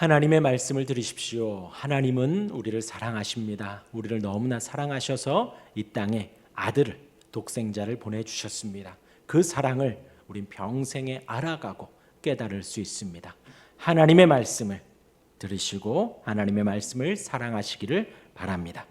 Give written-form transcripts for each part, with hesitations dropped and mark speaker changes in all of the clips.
Speaker 1: 하나님의 말씀을 들으십시오. 하나님은 우리를 사랑하십니다. 우리를 너무나 사랑하셔서 이 땅에 아들을, 독생자를 보내주셨습니다. 그 사랑을 우린 평생에 알아가고 깨달을 수 있습니다. 하나님의 말씀을 들으시고 하나님의 말씀을 사랑하시기를 바랍니다.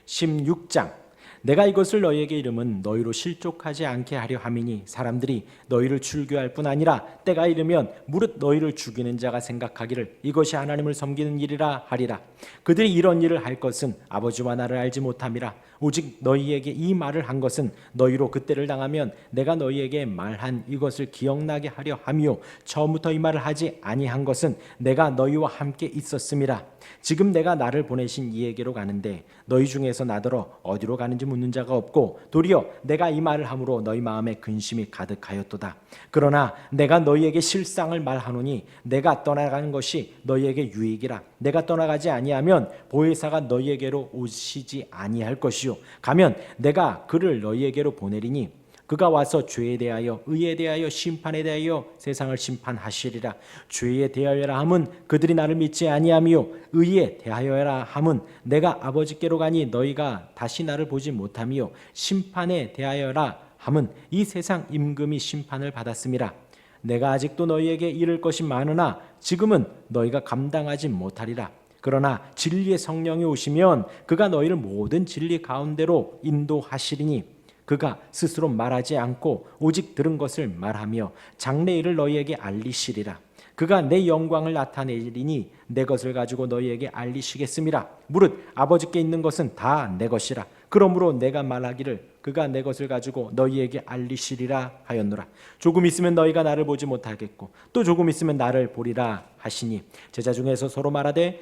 Speaker 1: 16장 내가 이것을 너희에게 이름은 너희로 실족하지 않게 하려 함이니 사람들이 너희를 출교할 뿐 아니라 때가 이르면 무릇 너희를 죽이는 자가 생각하기를 이것이 하나님을 섬기는 일이라 하리라. 그들이 이런 일을 할 것은 아버지와 나를 알지 못함이라. 오직 너희에게 이 말을 한 것은 너희로 그때를 당하면 내가 너희에게 말한 이것을 기억나게 하려 함이요 처음부터 이 말을 하지 아니한 것은 내가 너희와 함께 있었음이라. 지금 내가 나를 보내신 이에게로 가는데 너희 중에서 나더러 어디로 가는지 묻는 자가 없고 도리어 내가 이 말을 함으로 너희 마음에 근심이 가득하였도다. 그러나 내가 너희에게 실상을 말하노니 내가 떠나가는 것이 너희에게 유익이라. 내가 떠나가지 아니하면 보혜사가 너희에게로 오시지 아니할 것이요 가면 내가 그를 너희에게로 보내리니 그가 와서 죄에 대하여 의에 대하여 심판에 대하여 세상을 심판하시리라. 죄에 대하여라 함은 그들이 나를 믿지 아니하며 의에 대하여라 함은 내가 아버지께로 가니 너희가 다시 나를 보지 못하며 심판에 대하여라 함은 이 세상 임금이 심판을 받았음이라. 내가 아직도 너희에게 이를 것이 많으나 지금은 너희가 감당하지 못하리라. 그러나 진리의 성령이 오시면 그가 너희를 모든 진리 가운데로 인도하시리니 그가 스스로 말하지 않고 오직 들은 것을 말하며 장래일을 너희에게 알리시리라. 그가 내 영광을 나타내리니 내 것을 가지고 너희에게 알리시겠음이라. 무릇 아버지께 있는 것은 다 내 것이라. 그러므로 내가 말하기를 그가 내 것을 가지고 너희에게 알리시리라 하였노라. 조금 있으면 너희가 나를 보지 못하겠고 또 조금 있으면 나를 보리라 하시니 제자 중에서 서로 말하되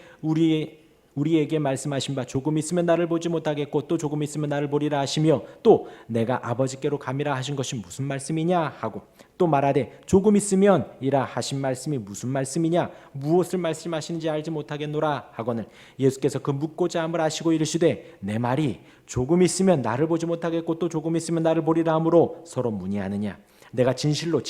Speaker 1: 우리에게 말씀하신 바 조금 있으면 나를 보지 못하겠고 또 조금 있으면 나를 보리라 하시며 또 내가 아버지께로 감이라 하신 것이 무슨 말씀이냐 하고 또 말하되 조금 있으면 이라 하신 말씀이 무슨 말씀이냐 무엇을 말씀하시는지 알지 못하겠노라 하거늘 예수께서 그 묻고자 함을 아시고 이르시되 내 말이 조금 있으면 나를 보지 못하겠고 또 조금 있으면 나를 보리라 하므로 서로 문의하느냐. 내가 진실로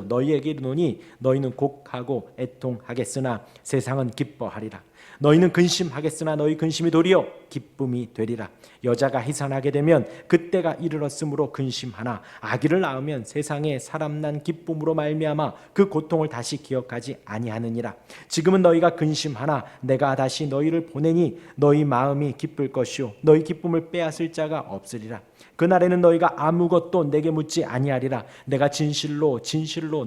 Speaker 1: 너희에게 이르노니 너희는 곡하고 애통하겠으나 세상은 기뻐하리라. 너희는 근심하겠으나 너희 근심이 도리어 기쁨이 되리라. 여자가 해산하게 되면 그때가 이르렀으므로 근심하나 아기를 낳으면 세상에 사람 난 기쁨으로 말미암아 그 고통을 다시 기억하지 아니하느니라. 지금은 너희가 근심하나 내가 다시 너희를 보내니 너희 마음이 기쁠 것이요 너희 기쁨을 빼앗을 자가 없으리라. 그날에는 너희가 아무것도 내게 묻지 아니하리라. 내가 진실로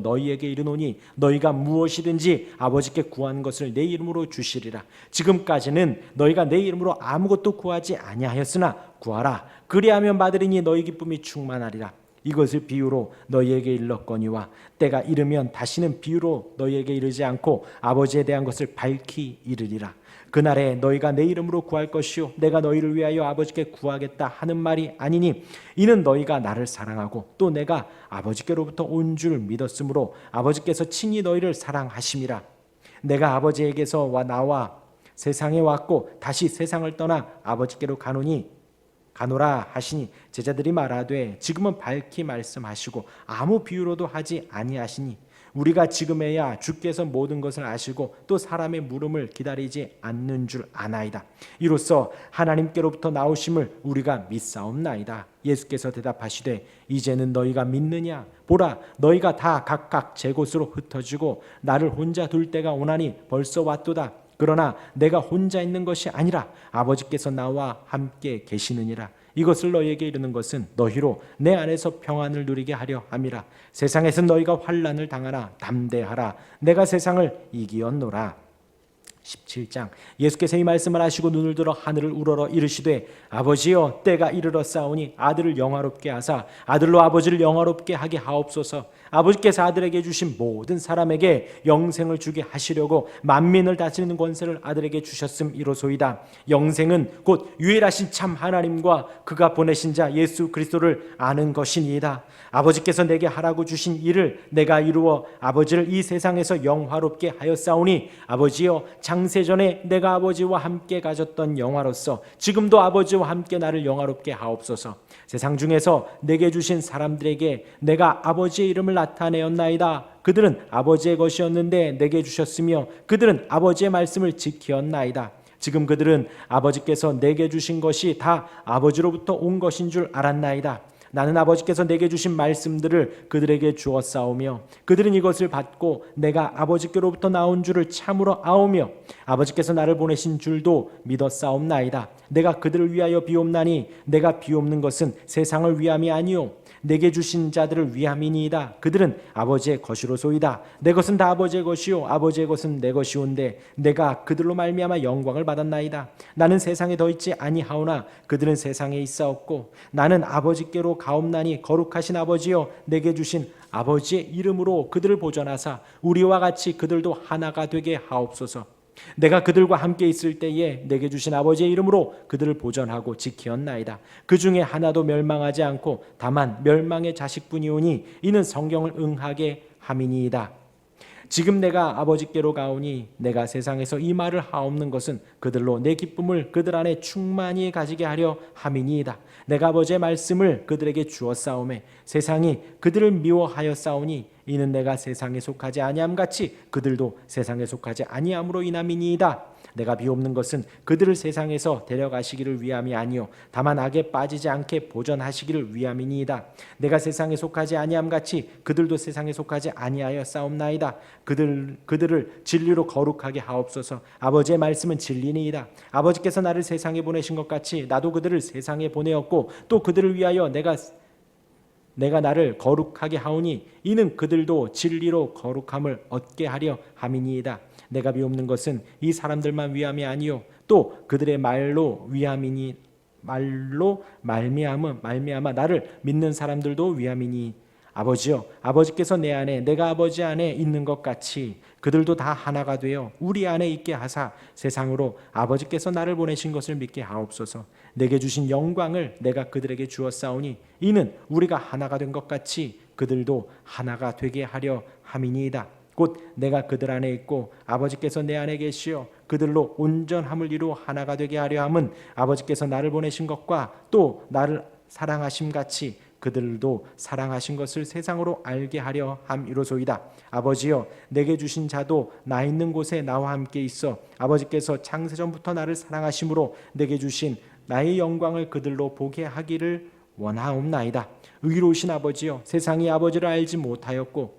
Speaker 1: 너희에게 이르노니 너희가 무엇이든지 아버지께 구한 것을 내 이름으로 주시리라. 지금까지는 너희가 내 이름으로 아무것도 구하지 아니하였으나 구하라. 그리하면 받으리니 너희 기쁨이 충만하리라. 이것을 비유로 너희에게 일렀거니와 때가 이르면 다시는 비유로 너희에게 이르지 않고 아버지에 대한 것을 밝히 이르리라. 그날에 너희가 내 이름으로 구할 것이요 내가 너희를 위하여 아버지께 구하겠다 하는 말이 아니니 이는 너희가 나를 사랑하고 또 내가 아버지께로부터 온 줄 믿었으므로 아버지께서 친히 너희를 사랑하심이라. 내가 아버지에게서 나와 세상에 왔고 다시 세상을 떠나 아버지께로 가노라 하시니 제자들이 말하되 지금은 밝히 말씀하시고 아무 비유로도 하지 아니하시니 우리가 지금에야 주께서 모든 것을 아시고 또 사람의 물음을 기다리지 않는 줄 아나이다. 이로써 하나님께로부터 나오심을 우리가 믿사옵나이다. 예수께서 대답하시되 이제는 너희가 믿느냐? 보라 너희가 다 각각 제 곳으로 흩어지고 나를 혼자 둘 때가 오나니 벌써 왔도다. 그러나 내가 혼자 있는 것이 아니라 아버지께서 나와 함께 계시느니라. 이것을 너희에게 이르는 것은 너희로 내 안에서 평안을 누리게 하려 함이라. 세상에서 너희가 환난을 당하나 담대하라. 내가 세상을 이기었노라. 17장 예수께서 이 말씀을 하시고 눈을 들어 하늘을 우러러 이르시되 아버지여 때가 이르렀사오니 아들을 영화롭게 하사 아들로 아버지를 영화롭게 하게 하옵소서. 아버지께서 아들에게 주신 모든 사람에게 영생을 주게 하시려고 만민을 다스리는 권세를 아들에게 주셨음이로소이다. 영생은 곧 유일하신 참 하나님과 그가 보내신 자 예수 그리스도를 아는 것이니이다. 아버지께서 내게 하라고 주신 일을 내가 이루어 아버지를 이 세상에서 영화롭게 하였사오니 아버지여 창세전에 내가 아버지와 함께 가졌던 영화로서 지금도 아버지와 함께 나를 영화롭게 하옵소서. 세상 중에서 내게 주신 사람들에게 내가 아버지의 이름을 나타내었나이다. 그들은 아버지의 것이었는데 내게 주셨으며 그들은 아버지의 말씀을 지키었나이다. 지금 그들은 아버지께서 내게 주신 것이 다 아버지로부터 온 것인 줄 알았나이다. 나는 아버지께서 내게 주신 말씀들을 그들에게 주었사오며 그들은 이것을 받고 내가 아버지께로부터 나온 줄을 참으로 아오며 아버지께서 나를 보내신 줄도 믿었사옵나이다. 내가 그들을 위하여 비옵나니 내가 비옵는 것은 세상을 위함이 아니요 내게 주신 자들을 위함이니이다. 그들은 아버지의 것이로소이다. 내 것은 다 아버지의 것이요 아버지의 것은 내 것이온데 내가 그들로 말미암아 영광을 받았나이다. 나는 세상에 더 있지 아니하오나 그들은 세상에 있사옵고 나는 아버지께로 가옵나니 거룩하신 아버지여 내게 주신 아버지의 이름으로 그들을 보전하사 우리와 같이 그들도 하나가 되게 하옵소서. 내가 그들과 함께 있을 때에 내게 주신 아버지의 이름으로 그들을 보전하고 지키었나이다. 그 중에 하나도 멸망하지 않고 다만 멸망의 자식뿐이오니 이는 성경을 응하게 함이니이다. 지금 내가 아버지께로 가오니 내가 세상에서 이 말을 하옵는 것은 그들로 내 기쁨을 그들 안에 충만히 가지게 하려 함이니이다. 내가 아버지의 말씀을 그들에게 주었사오매 세상이 그들을 미워하였사오니 이는 내가 세상에 속하지 아니함 같이 그들도 세상에 속하지 아니함으로 인함이니이다. 내가 비옵는 것은 그들을 세상에서 데려가시기를 위함이 아니요 다만 악에 빠지지 않게 보전하시기를 위함이니이다. 내가 세상에 속하지 아니함 같이 그들도 세상에 속하지 아니하여 싸움나이다. 그들을 진리로 거룩하게 하옵소서. 아버지의 말씀은 진리니이다. 아버지께서 나를 세상에 보내신 것 같이 나도 그들을 세상에 보내었고 또 그들을 위하여 내가 나를 거룩하게 하오니 이는 그들도 진리로 거룩함을 얻게 하려 함이니이다. 내가 비옵는 것은 이 사람들만 위함이 아니요 또 그들의 말로 말미암아 나를 믿는 사람들도 위함이니 아버지여 아버지께서 내 안에 내가 아버지 안에 있는 것 같이 그들도 다 하나가 되어 우리 안에 있게 하사 세상으로 아버지께서 나를 보내신 것을 믿게 하옵소서. 내게 주신 영광을 내가 그들에게 주었사오니 이는 우리가 하나가 된 것 같이 그들도 하나가 되게 하려 함이니이다. 곧 내가 그들 안에 있고 아버지께서 내 안에 계시어 그들로 온전함을 이루어 하나가 되게 하려 함은 아버지께서 나를 보내신 것과 또 나를 사랑하심 같이 그들도 사랑하신 것을 세상으로 알게 하려 함이로소이다. 아버지여 내게 주신 자도 나 있는 곳에 나와 함께 있어 아버지께서 창세전부터 나를 사랑하심으로 내게 주신 나의 영광을 그들로 보게 하기를 원하옵나이다. 의로우신 아버지여 세상이 아버지를 알지 못하여도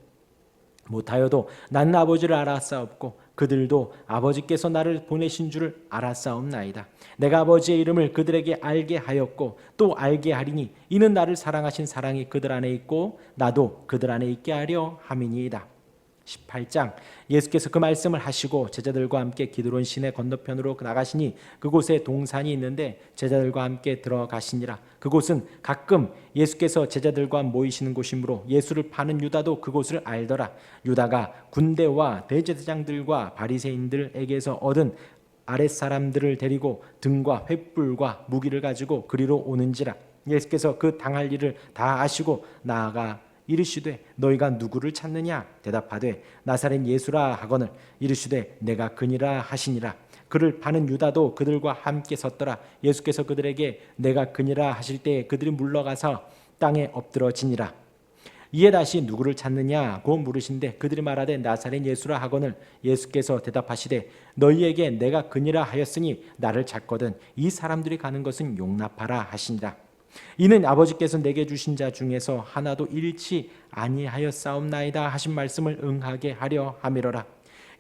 Speaker 1: 나는 아버지를 알았사옵고 그들도 아버지께서 나를 보내신 줄을 알았사옵나이다. 내가 아버지의 이름을 그들에게 알게 하였고 또 알게 하리니 이는 나를 사랑하신 사랑이 그들 안에 있고 나도 그들 안에 있게 하려 함이니이다. 18장 예수께서 그 말씀을 하시고 제자들과 함께 기드론 시내 건너편으로 나가시니 그곳에 동산이 있는데 제자들과 함께 들어가시니라. 그곳은 가끔 예수께서 제자들과 모이시는 곳이므로 예수를 파는 유다도 그곳을 알더라. 유다가 군대와 대제사장들과 바리새인들에게서 얻은 아랫사람들을 데리고 등과 횃불과 무기를 가지고 그리로 오는지라. 예수께서 그 당할 일을 다 아시고 나아가 이르시되 너희가 누구를 찾느냐 대답하되 나사렛 예수라 하거늘 이르시되 내가 그니라 하시니라. 그를 파는 유다도 그들과 함께 섰더라. 예수께서 그들에게 내가 그니라 하실 때에 그들이 물러가서 땅에 엎드러지니라. 이에 다시 누구를 찾느냐고 물으신데 그들이 말하되 나사렛 예수라 하거늘 예수께서 대답하시되 너희에게 내가 그니라 하였으니 나를 찾거든 이 사람들이 가는 것은 용납하라 하시니라. 이는 아버지께서 내게 주신 자 중에서 하나도 잃지 아니하였사옵나이다 하신 말씀을 응하게 하려 함이로라.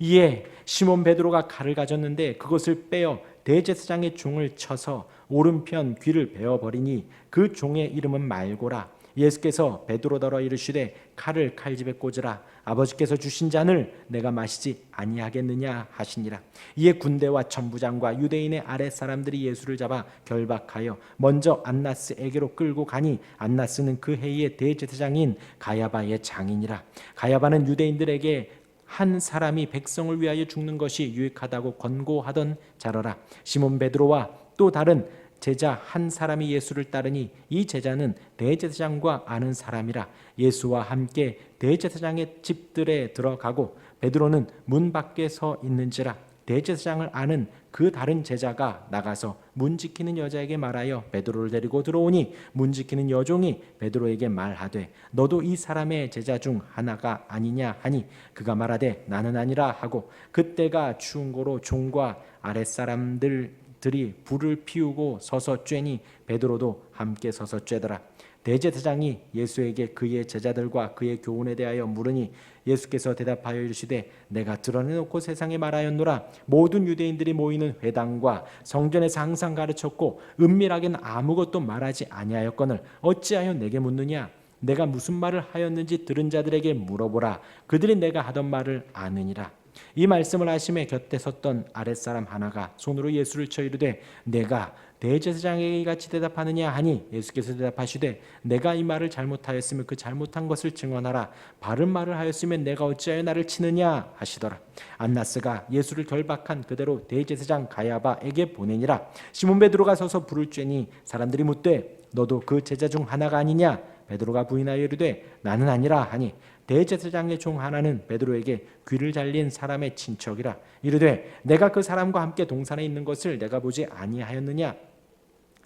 Speaker 1: 이에 시몬 베드로가 칼을 가졌는데 그것을 빼어 대제사장의 종을 쳐서 오른편 귀를 베어버리니 그 종의 이름은 말고라. 예수께서 베드로더러 이르시되 칼을 칼집에 꽂으라. 아버지께서 주신 잔을 내가 마시지 아니하겠느냐 하시니라. 이에 군대와 천부장과 유대인의 아랫사람들이 예수를 잡아 결박하여 먼저 안나스에게로 끌고 가니 안나스는 그 해의 대제사장인 가야바의 장인이라. 가야바는 유대인들에게 한 사람이 백성을 위하여 죽는 것이 유익하다고 권고하던 자러라. 시몬 베드로와 또 다른 제자 한 사람이 예수를 따르니 이 제자는 대제사장과 아는 사람이라. 예수와 함께 대제사장의 집들에 들어가고 베드로는 문 밖에 서 있는지라. 대제사장을 아는 그 다른 제자가 나가서 문 지키는 여자에게 말하여 베드로를 데리고 들어오니 문 지키는 여종이 베드로에게 말하되 너도 이 사람의 제자 중 하나가 아니냐 하니 그가 말하되 나는 아니라 하고 그때가 추운 고로 종과 아랫사람들이 불을 피우고 서서 쬐니 베드로도 함께 서서 쬐더라. 대제사장이 예수에게 그의 제자들과 그의 교훈에 대하여 물으니 예수께서 대답하여 이르시되 내가 드러내놓고 세상에 말하였노라. 모든 유대인들이 모이는 회당과 성전에서 항상 가르쳤고 은밀하게는 아무것도 말하지 아니하였거늘 어찌하여 내게 묻느냐. 내가 무슨 말을 하였는지 들은 자들에게 물어보라. 그들이 내가 하던 말을 아느니라. 이 말씀을 하심에 곁에 섰던 아랫사람 하나가 손으로 예수를 쳐 이르되 내가 대제사장에게 같이 대답하느냐 하니 예수께서 대답하시되 내가 이 말을 잘못하였으면 그 잘못한 것을 증언하라. 바른 말을 하였으면 내가 어찌하여 나를 치느냐 하시더라. 안나스가 예수를 결박한 그대로 대제사장 가야바에게 보내니라. 시몬 베드로가 서서 불을 쬐니 사람들이 묻되 너도 그 제자 중 하나가 아니냐. 베드로가 부인하여 이르되 나는 아니라 하니 대제사장의 종 하나는 베드로에게 귀를 잘린 사람의 친척이라. 이르되 내가 그 사람과 함께 동산에 있는 것을 내가 보지 아니하였느냐.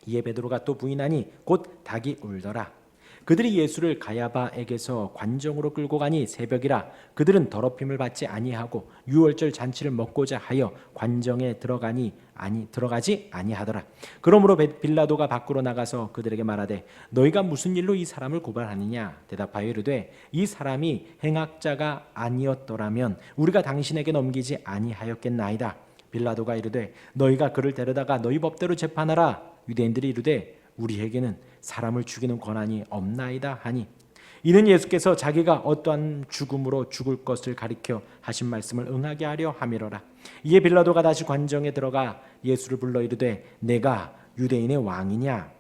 Speaker 1: 이에 베드로가 또 부인하니 곧 닭이 울더라. 그들이 예수를 가야바에게서 관정으로 끌고 가니 새벽이라. 그들은 더럽힘을 받지 아니하고 유월절 잔치를 먹고자 하여 관정에 들어가지 아니하더라. 그러므로 빌라도가 밖으로 나가서 그들에게 말하되 너희가 무슨 일로 이 사람을 고발하느냐. 대답하여 이르되 이 사람이 행악자가 아니었더라면 우리가 당신에게 넘기지 아니하였겠나이다. 빌라도가 이르되 너희가 그를 데려다가 너희 법대로 재판하라. 유대인들이 이르되 우리에게는 사람을 죽이는 권한이 없나이다 하니 이는 예수께서 자기가 어떠한 죽음으로 죽을 것을 가리켜 하신 말씀을 응하게 하려 함이로라. 이에 빌라도가 다시 관정에 들어가 예수를 불러 이르되 내가 유대인의 왕이냐.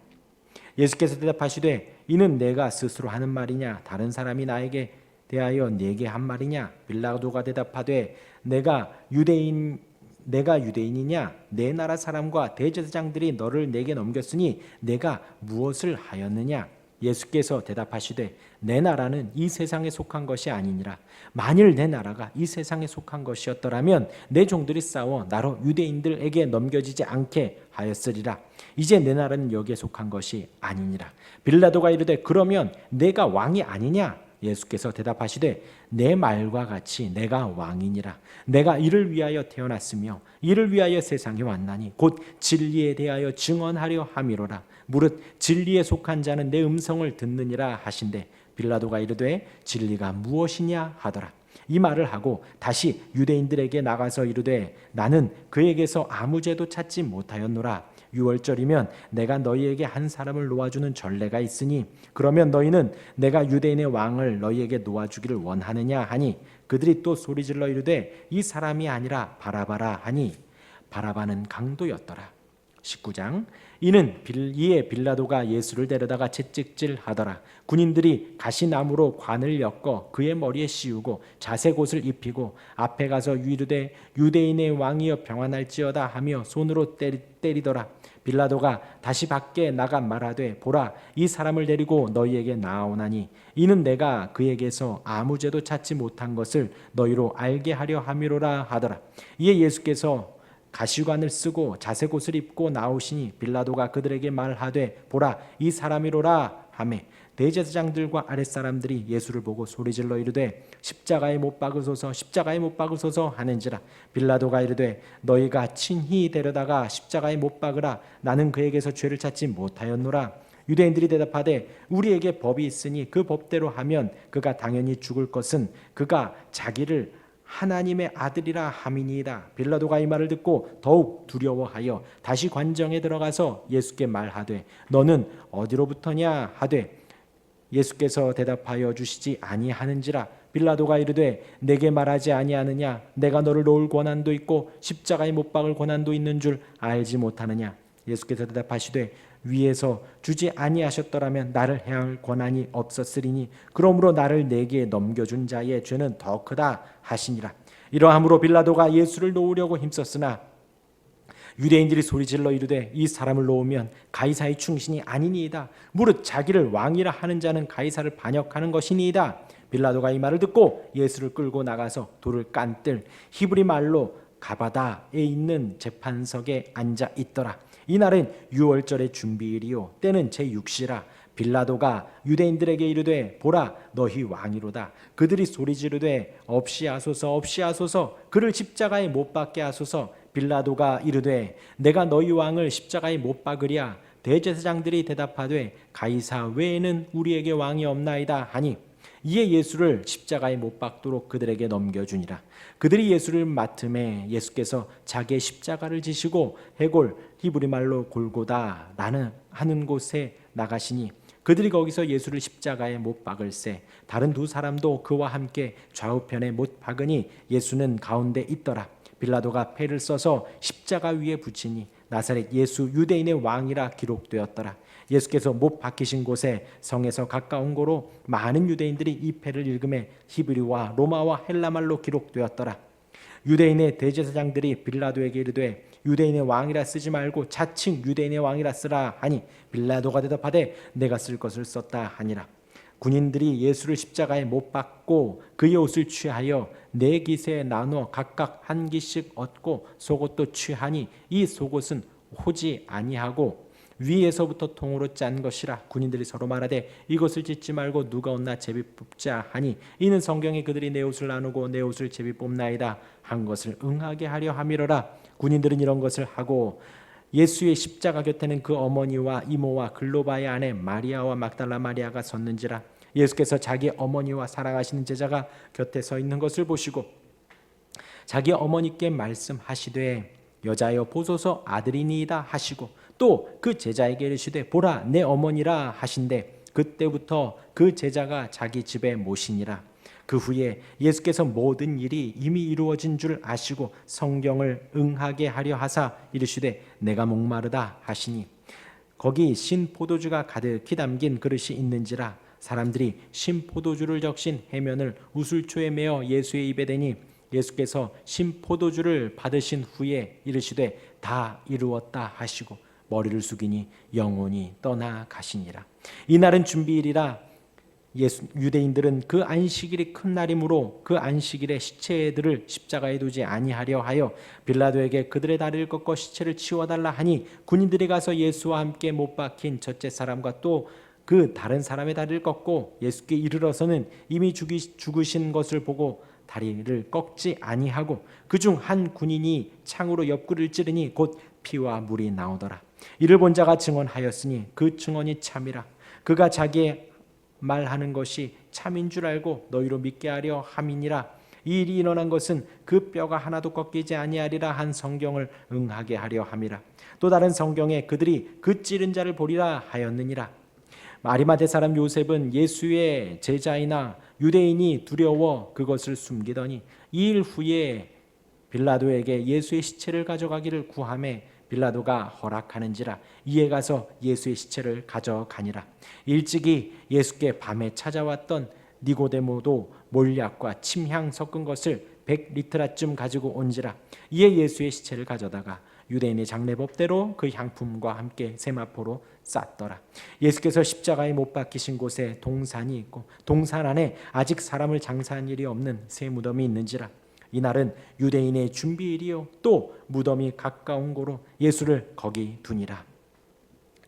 Speaker 1: 예수께서 대답하시되 이는 내가 스스로 하는 말이냐 다른 사람이 나에게 대하여 내게 한 말이냐. 빌라도가 대답하되 내가 유대인이냐. 내 나라 사람과 대제사장들이 너를 내게 넘겼으니 내가 무엇을 하였느냐. 예수께서 대답하시되 내 나라는 이 세상에 속한 것이 아니니라. 만일 내 나라가 이 세상에 속한 것이었더라면 내 종들이 싸워 나로 유대인들에게 넘겨지지 않게 하였으리라. 이제 내 나라는 여기에 속한 것이 아니니라. 빌라도가 이르되 그러면 내가 왕이 아니냐. 예수께서 대답하시되 내 말과 같이 내가 왕이니라. 내가 이를 위하여 태어났으며 이를 위하여 세상에 왔나니 곧 진리에 대하여 증언하려 함이로라. 무릇 진리에 속한 자는 내 음성을 듣느니라 하신대 빌라도가 이르되 진리가 무엇이냐 하더라. 이 말을 하고 다시 유대인들에게 나가서 이르되 나는 그에게서 아무 죄도 찾지 못하였노라. 유월절이면 내가 너희에게 한 사람을 놓아주는 전례가 있으니 그러면 너희는 내가 유대인의 왕을 너희에게 놓아주기를 원하느냐 하니 그들이 또 소리질러 이르되 이 사람이 아니라 바라바라 하니 바라바는 강도였더라. 19장 이에 빌라도가 예수를 데려다가 채찍질하더라. 군인들이 가시나무로 관을 엮어 그의 머리에 씌우고 자색옷을 입히고 앞에 가서 이르되 유대인의 왕이여 평안할지어다 하며 손으로 때리더라. 빌라도가 다시 밖에 나가 말하되 보라 이 사람을 데리고 너희에게 나아오나니 이는 내가 그에게서 아무 죄도 찾지 못한 것을 너희로 알게 하려 함이로라 하더라. 이에 예수께서 가시관을 쓰고 자색옷을 입고 나오시니 빌라도가 그들에게 말하되 보라 이 사람이로라 하매 대제사장들과 아랫사람들이 예수를 보고 소리질러 이르되 십자가에 못 박으소서 십자가에 못 박으소서 하는지라. 빌라도가 이르되 너희가 친히 데려다가 십자가에 못 박으라. 나는 그에게서 죄를 찾지 못하였노라. 유대인들이 대답하되 우리에게 법이 있으니 그 법대로 하면 그가 당연히 죽을 것은 그가 자기를 하나님의 아들이라 함이니이다. 빌라도가 이 말을 듣고 더욱 두려워하여 다시 관정에 들어가서 예수께 말하되 너는 어디로부터냐 하되 예수께서 대답하여 주시지 아니하는지라. 빌라도가 이르되 내게 말하지 아니하느냐. 내가 너를 놓을 권한도 있고 십자가에 못 박을 권한도 있는 줄 알지 못하느냐. 예수께서 대답하시되 위에서 주지 아니하셨더라면 나를 해할 권한이 없었으리니 그러므로 나를 내게 넘겨준 자의 죄는 더 크다 하시니라. 이러함으로 빌라도가 예수를 놓으려고 힘썼으나 유대인들이 소리질러 이르되 이 사람을 놓으면 가이사의 충신이 아니니이다. 무릇 자기를 왕이라 하는 자는 가이사를 반역하는 것이니이다. 빌라도가 이 말을 듣고 예수를 끌고 나가서 돌을 깐뜰 히브리 말로 가바다에 있는 재판석에 앉아 있더라. 이날은 유월절의 준비일이요 때는 제6시라. 빌라도가 유대인들에게 이르되 보라 너희 왕이로다. 그들이 소리 지르되 없이하소서 없이하소서 그를 십자가에 못 박게 하소서. 빌라도가 이르되 내가 너희 왕을 십자가에 못 박으랴. 대제사장들이 대답하되 가이사 외에는 우리에게 왕이 없나이다 하니 이에 예수를 십자가에 못 박도록 그들에게 넘겨주니라. 그들이 예수를 맡음에 예수께서 자기의 십자가를 지시고 해골 히브리 말로 골고다라는 하는 곳에 나가시니 그들이 거기서 예수를 십자가에 못 박을새 다른 두 사람도 그와 함께 좌우편에 못 박으니 예수는 가운데 있더라. 빌라도가 패를 써서 십자가 위에 붙이니 나사렛 예수 유대인의 왕이라 기록되었더라. 예수께서 못 박히신 곳에 성에서 가까운 고로 많은 유대인들이 이 패를 읽음에 히브리와 로마와 헬라말로 기록되었더라. 유대인의 대제사장들이 빌라도에게 이르되 유대인의 왕이라 쓰지 말고 자칭 유대인의 왕이라 쓰라 하니 빌라도가 대답하되 내가 쓸 것을 썼다 하니라. 군인들이 예수를 십자가에 못 박고 그의 옷을 취하여 네 깃에 나누어 각각 한 깃씩 얻고 속옷도 취하니 이 속옷은 호지 아니하고 위에서부터 통으로 짠 것이라. 군인들이 서로 말하되 이것을 찢지 말고 누가 옷나 제비 뽑자 하니 이는 성경에 그들이 내 옷을 나누고 내 옷을 제비 뽑나이다 한 것을 응하게 하려 함이로라. 군인들은 이런 것을 하고 예수의 십자가 곁에는 그 어머니와 이모와 글로바의 아내 마리아와 막달라 마리아가 섰는지라. 예수께서 자기 어머니와 사랑하시는 제자가 곁에 서 있는 것을 보시고 자기 어머니께 말씀하시되 여자여 보소서 아들이니이다 하시고 또 그 제자에게 이르시되 보라 내 어머니라 하신대 그때부터 그 제자가 자기 집에 모시니라. 그 후에 예수께서 모든 일이 이미 이루어진 줄 아시고 성경을 응하게 하려 하사 이르시되 내가 목마르다 하시니 거기 신 포도주가 가득히 담긴 그릇이 있는지라. 사람들이 신 포도주를 적신 해면을 우슬초에 메어 예수의 입에 대니 예수께서 신 포도주를 받으신 후에 이르시되 다 이루었다 하시고 머리를 숙이니 영혼이 떠나가시니라. 이날은 준비일이라. 유대인들은 그 안식일이 큰 날이므로 그 안식일에 시체들을 십자가에 두지 아니하려 하여 빌라도에게 그들의 다리를 꺾어 시체를 치워달라 하니 군인들이 가서 예수와 함께 못 박힌 첫째 사람과 또 그 다른 사람의 다리를 꺾고 예수께 이르러서는 이미 죽으신 것을 보고 다리를 꺾지 아니하고 그중 한 군인이 창으로 옆구리를 찌르니 곧 피와 물이 나오더라. 이를 본 자가 증언하였으니 그 증언이 참이라. 그가 자기의 말하는 것이 참인 줄 알고 너희로 믿게 하려 함이니라. 이 일이 일어난 것은 그 뼈가 하나도 꺾이지 아니하리라 한 성경을 응하게 하려 함이라. 또 다른 성경에 그들이 그 찌른 자를 보리라 하였느니라. 아리마대 사람 요셉은 예수의 제자이나 유대인이 두려워 그것을 숨기더니 2일 후에 빌라도에게 예수의 시체를 가져가기를 구하매 빌라도가 허락하는지라. 이에 가서 예수의 시체를 가져가니라. 일찍이 예수께 밤에 찾아왔던 니고데모도 몰약과 침향 섞은 것을 100리트라쯤 가지고 온지라. 이에 예수의 시체를 가져다가 유대인의 장례법대로 그 향품과 함께 세마포로 쌌더라. 예수께서 십자가에 못 박히신 곳에 동산이 있고 동산 안에 아직 사람을 장사한 일이 없는 새 무덤이 있는지라. 이날은 유대인의 준비일이요 또 무덤이 가까운 고로 예수를 거기 두니라.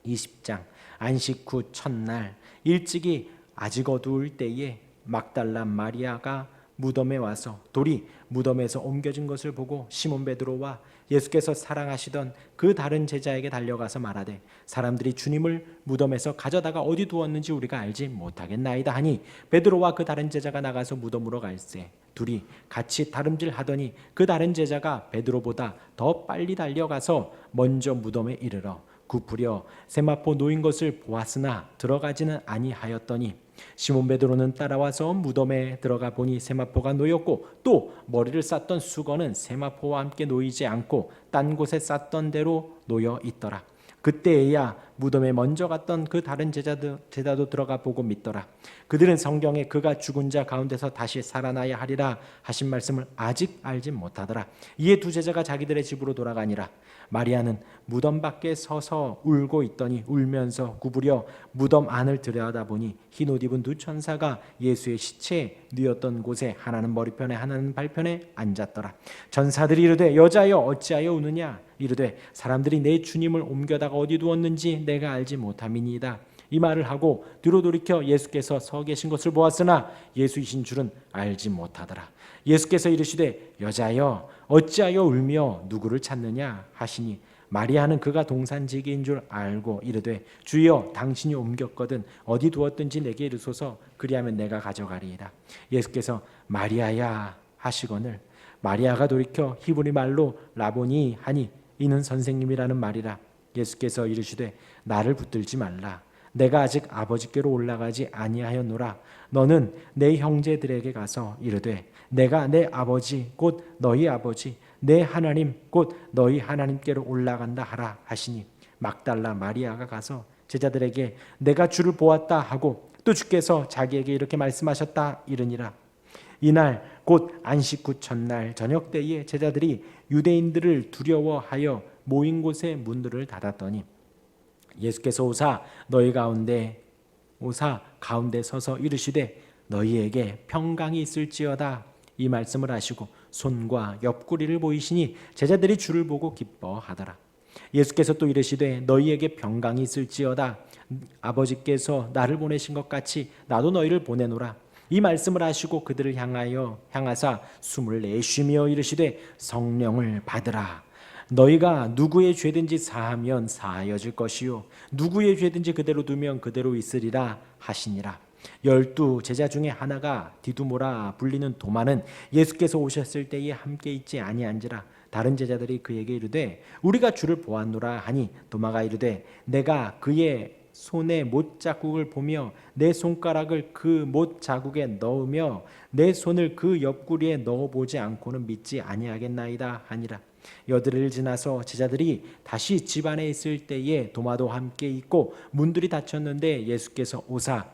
Speaker 1: 20장 안식 후 첫날 일찍이 아직 어두울 때에 막달라 마리아가 무덤에 와서 돌이 무덤에서 옮겨진 것을 보고 시몬 베드로와 예수께서 사랑하시던 그 다른 제자에게 달려가서 말하되 사람들이 주님을 무덤에서 가져다가 어디 두었는지 우리가 알지 못하겠나이다 하니 베드로와 그 다른 제자가 나가서 무덤으로 갈새 둘이 같이 다름질하더니 그 다른 제자가 베드로보다 더 빨리 달려가서 먼저 무덤에 이르러 굽으려 세마포 놓인 것을 보았으나 들어가지는 아니하였더니 시몬 베드로는 따라와서 무덤에 들어가 보니 세마포가 놓였고 또 머리를 쌌던 수건은 세마포와 함께 놓이지 않고 딴 곳에 쌌던 대로 놓여 있더라. 그때에야 무덤에 먼저 갔던 그 다른 제자도 들어가 보고 믿더라. 그들은 성경에 그가 죽은 자 가운데서 다시 살아나야 하리라 하신 말씀을 아직 알지 못하더라. 이에 두 제자가 자기들의 집으로 돌아가니라. 마리아는 무덤 밖에 서서 울고 있더니 울면서 구부려 무덤 안을 들여다보니 흰 옷 입은 두 천사가 예수의 시체에 누웠던 곳에 하나는 머리편에 하나는 발편에 앉았더라. 천사들이 이르되 여자여 어찌하여 우느냐 이르되 사람들이 내 주님을 옮겨다가 어디 두었는지 내가 알지 못함이니이다. 이 말을 하고 뒤로 돌이켜 예수께서 서 계신 것을 보았으나 예수이신 줄은 알지 못하더라. 예수께서 이르시되 여자여 어찌하여 울며 누구를 찾느냐 하시니 마리아는 그가 동산지기인 줄 알고 이르되 주여 당신이 옮겼거든 어디 두었든지 내게 이르소서 그리하면 내가 가져가리이다. 예수께서 마리아야 하시거늘 마리아가 돌이켜 히브리 말로 라보니 하니 이는 선생님이라는 말이라. 예수께서 이르시되 나를 붙들지 말라. 내가 아직 아버지께로 올라가지 아니하였노라. 너는 내 형제들에게 가서 이르되 내가 내 아버지 곧 너희 아버지 내 하나님 곧 너희 하나님께로 올라간다 하라 하시니 막달라 마리아가 가서 제자들에게 내가 주를 보았다 하고 또 주께서 자기에게 이렇게 말씀하셨다 이르니라. 이날 곧 안식 후 첫날 저녁 때에 제자들이 유대인들을 두려워하여 모인 곳의 문들을 닫았더니 예수께서 오사 가운데 서서 이르시되 너희에게 평강이 있을지어다. 이 말씀을 하시고 손과 옆구리를 보이시니 제자들이 주를 보고 기뻐하더라. 예수께서 또 이르시되 너희에게 평강이 있을지어다. 아버지께서 나를 보내신 것 같이 나도 너희를 보내노라. 이 말씀을 하시고 그들을 향하사 숨을 내쉬며 이르시되 성령을 받으라. 너희가 누구의 죄든지 사하면 사하여질 것이요 누구의 죄든지 그대로 두면 그대로 있으리라 하시니라. 12 제자 중에 하나가 디두모라 불리는 도마는 예수께서 오셨을 때에 함께 있지 아니한지라. 다른 제자들이 그에게 이르되 우리가 주를 보았노라 하니 도마가 이르되 내가 그의 손에 못 자국을 보며 내 손가락을 그 못 자국에 넣으며 내 손을 그 옆구리에 넣어보지 않고는 믿지 아니하겠나이다 하니라. 여드를 지나서 제자들이 다시 집 안에 있을 때에 도마도 함께 있고 문들이 닫혔는데 예수께서 오사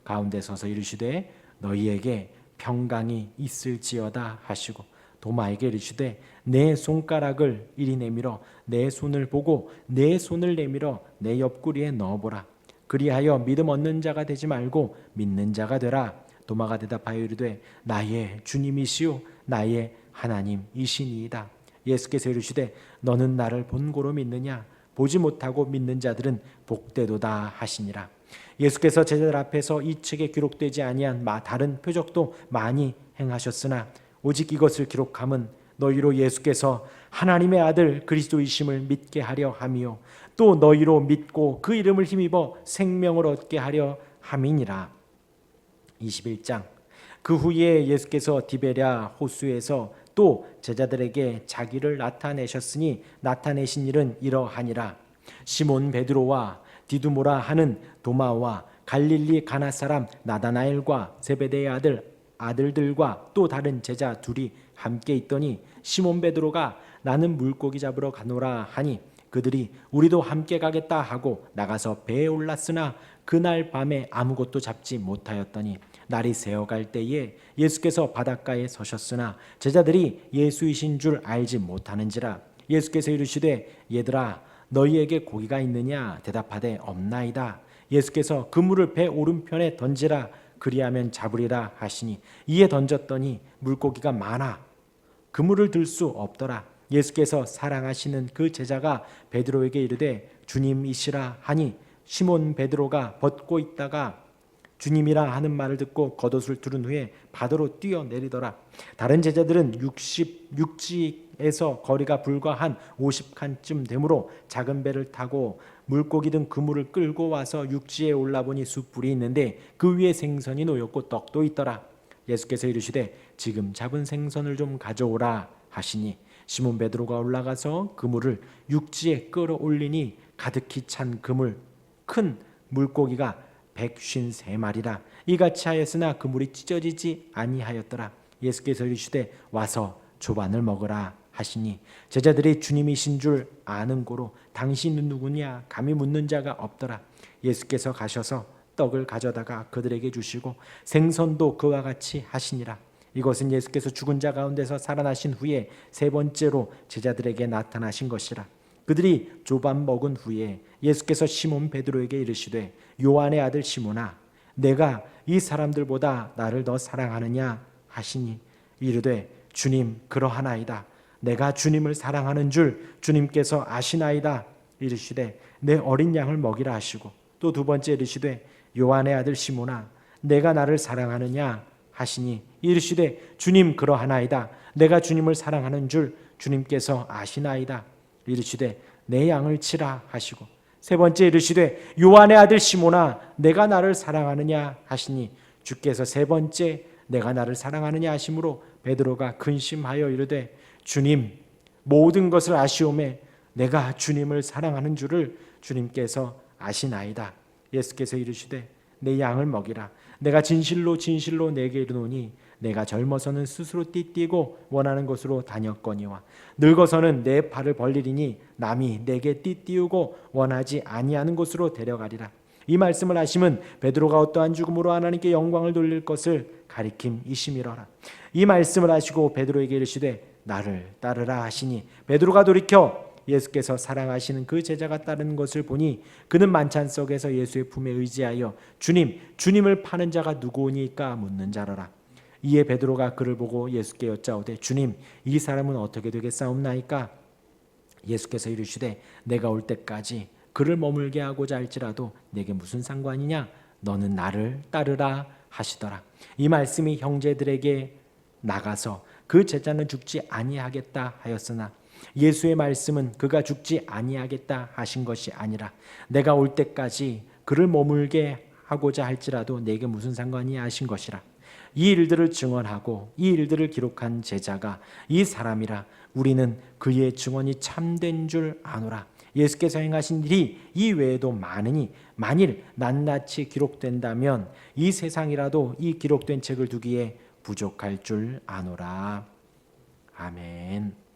Speaker 1: 가운데 서서 이르시되 너희에게 평강이 있을지어다 하시고 도마에게 이르시되 내 손가락을 이리 내밀어 내 손을 보고 내 손을 내밀어 내 옆구리에 넣어보라. 그리하여 믿음 얻는 자가 되지 말고 믿는 자가 되라. 도마가 대답하여 이르되 나의 주님이시요 나의 하나님이시니이다. 예수께서 이르시되 너는 나를 본고로 믿느냐 보지 못하고 믿는 자들은 복되도다 하시니라. 예수께서 제자들 앞에서 이 책에 기록되지 아니한 다른 표적도 많이 행하셨으나 오직 이것을 기록함은 너희로 예수께서 하나님의 아들 그리스도이심을 믿게 하려 함이요 또 너희로 믿고 그 이름을 힘입어 생명을 얻게 하려 함이니라. 21장 그 후에 예수께서 디베랴 호수에서 또 제자들에게 자기를 나타내셨으니 나타내신 일은 이러하니라. 시몬 베드로와 디두모라 하는 도마와 갈릴리 가나 사람 나다나엘과 세베대의 아들들과 또 다른 제자 둘이 함께 있더니 시몬 베드로가 나는 물고기 잡으러 가노라 하니 그들이 우리도 함께 가겠다 하고 나가서 배에 올랐으나 그날 밤에 아무것도 잡지 못하였더니 날이 새어갈 때에 예수께서 바닷가에 서셨으나 제자들이 예수이신 줄 알지 못하는지라. 예수께서 이르시되 얘들아 너희에게 고기가 있느냐 대답하되 없나이다. 예수께서 그물을 배 오른편에 던지라 그리하면 잡으리라 하시니 이에 던졌더니 물고기가 많아 그물을 들 수 없더라. 예수께서 사랑하시는 그 제자가 베드로에게 이르되 주님이시라 하니 시몬 베드로가 벗고 있다가 주님이라 하는 말을 듣고 겉옷을 두른 후에 바다로 뛰어내리더라. 다른 제자들은 육지에서 거리가 불과 한 50칸쯤 되므로 작은 배를 타고 물고기 등 그물을 끌고 와서 육지에 올라보니 숯불이 있는데 그 위에 생선이 놓였고 떡도 있더라. 예수께서 이르시되 지금 잡은 생선을 좀 가져오라 하시니 시몬 베드로가 올라가서 그물을 육지에 끌어올리니 가득히 찬 그물 큰 물고기가 153마리라. 이같이 하였으나 그물이 찢어지지 아니하였더라. 예수께서 이르시되 와서 조반을 먹으라 하시니 제자들이 주님이신 줄 아는 고로 당신은 누구냐 감히 묻는 자가 없더라. 예수께서 가셔서 떡을 가져다가 그들에게 주시고 생선도 그와 같이 하시니라. 이것은 예수께서 죽은 자 가운데서 살아나신 후에 세 번째로 제자들에게 나타나신 것이라. 그들이 조밥 먹은 후에 예수께서 시몬 베드로에게 이르시되 요한의 아들 시몬아 내가 이 사람들보다 나를 더 사랑하느냐 하시니 이르되 주님 그러하나이다. 내가 주님을 사랑하는 줄 주님께서 아시나이다. 이르시되 내 어린 양을 먹이라 하시고 또 두 번째 이르시되 요한의 아들 시몬아 내가 나를 사랑하느냐 하시니 이르시되 주님 그러하나이다. 내가 주님을 사랑하는 줄 주님께서 아시나이다. 이르시되 내 양을 치라 하시고 세 번째 이르시되 요한의 아들 시몬아 내가 나를 사랑하느냐 하시니 주께서 세 번째 내가 나를 사랑하느냐 하심으로 베드로가 근심하여 이르되 주님 모든 것을 아시오매 내가 주님을 사랑하는 줄을 주님께서 아시나이다. 예수께서 이르시되 내 양을 먹이라. 내가 진실로 진실로 내게 이르노니 내가 젊어서는 스스로 띠띠고 원하는 곳으로 다녔거니와 늙어서는 내 팔을 벌리리니 남이 내게 띠띠우고 원하지 아니하는 곳으로 데려가리라. 이 말씀을 하심은 베드로가 어떠한 죽음으로 하나님께 영광을 돌릴 것을 가리킴이심이로라. 이 말씀을 하시고 베드로에게 이르시되 나를 따르라 하시니 베드로가 돌이켜 예수께서 사랑하시는 그 제자가 따르는 것을 보니 그는 만찬 속에서 예수의 품에 의지하여 주님을 파는 자가 누구오니까 묻는 자로라. 이에 베드로가 그를 보고 예수께 여짜오되 주님 이 사람은 어떻게 되겠사옵나이까? 예수께서 이르시되 내가 올 때까지 그를 머물게 하고자 할지라도 내게 무슨 상관이냐? 너는 나를 따르라 하시더라. 이 말씀이 형제들에게 나가서 그 제자는 죽지 아니하겠다 하였으나 예수의 말씀은 그가 죽지 아니하겠다 하신 것이 아니라 내가 올 때까지 그를 머물게 하고자 할지라도 내게 무슨 상관이냐 하신 것이라. 이 일들을 증언하고 이 일들을 기록한 제자가 이 사람이라. 우리는 그의 증언이 참된 줄 아노라. 예수께서 행하신 일이 이 외에도 많으니 만일 낱낱이 기록된다면 이 세상이라도 이 기록된 책을 두기에 부족할 줄 아노라. 아멘.